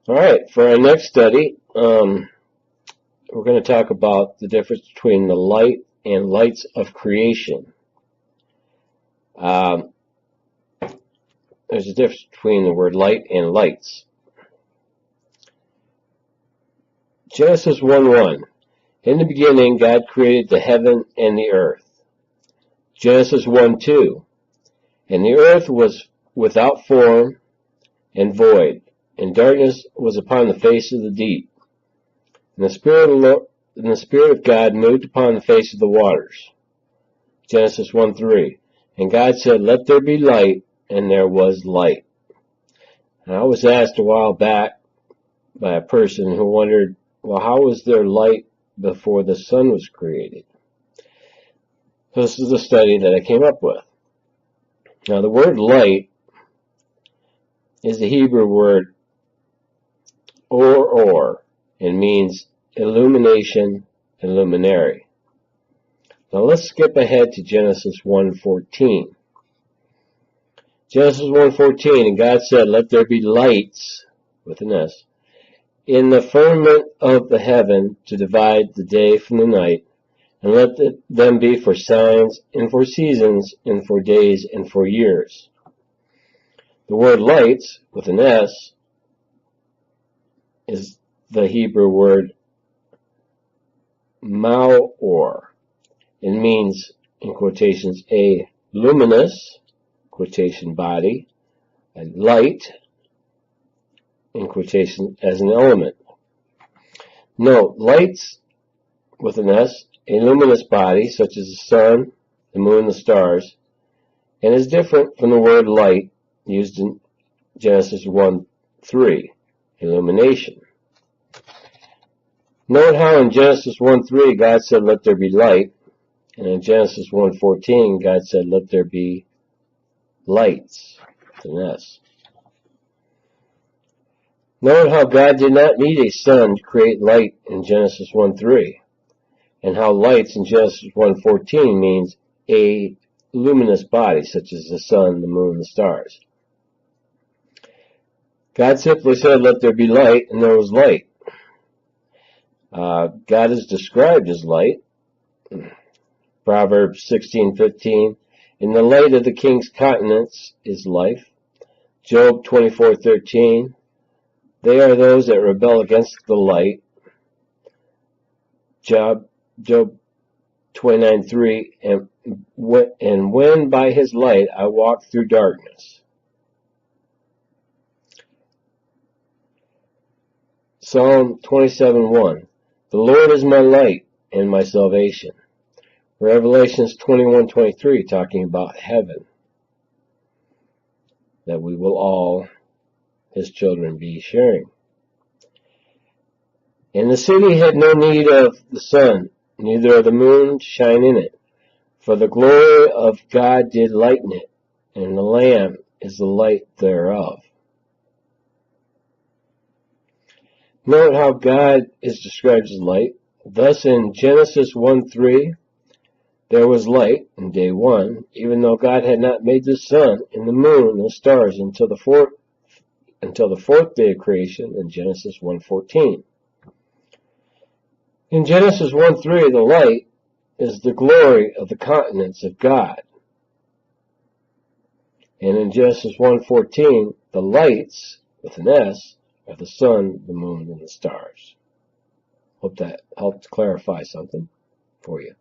All right, for our next study, we're going to talk about the difference between the light and lights of creation. There's a difference between the word light and lights. Genesis 1:1. In the beginning, God created the heaven and the earth. Genesis 1:2. And the earth was without form and void, and darkness was upon the face of the deep. And the Spirit of God moved upon the face of the waters. Genesis 1:3. And God said, "Let there be light," and there was light. And I was asked a while back by a person who wondered, well, how was there light before the sun was created? So this is the study that I came up with. Now, the word light is the Hebrew word or, and means illumination and luminary. Now, let's skip ahead to Genesis 1:14. Genesis 1:14, and God said, "Let there be lights," with an S, "in the firmament of the heaven to divide the day from the night, and let them be for signs and for seasons and for days and for years." The word lights, with an S, is the Hebrew word ma'or. It means, in quotations, a luminous, quotation body, a light, in quotation, as an element. Note, lights, with an S, a luminous body, such as the sun, the moon, the stars, and is different from the word light used in Genesis 1:3, illumination. Note how in Genesis 1:3 God said, "Let there be light," and in Genesis 1:14 God said, "Let there be lights," with an S. Note how God did not need a sun to create light in Genesis 1:3, and how lights in Genesis 1:14 means a luminous body, such as the sun, the moon, the stars. God simply said, "Let there be light," and there was light. God is described as light. Proverbs 16:15, "In the light of the king's countenance is life." Job 24:13, "They are those that rebel against the light." Job 29:3, and when by his light I walk through darkness. Psalm 27:1, "The Lord is my light and my salvation." Revelations 21:23, talking about heaven, that we will all, his children, be sharing. And the city had no need of the sun, neither of the moon to shine in it, for the glory of God did lighten it, and the Lamb is the light thereof. Note how God is described as light. Thus in Genesis 1:3, there was light in day one, even though God had not made the sun and the moon and the stars until the fourth day of creation in Genesis 1:14. In Genesis 1:3, the light is the glory of the countenance of God. And in Genesis 1:14, the lights, with an S, are the sun, the moon, and the stars. Hope that helped clarify something for you.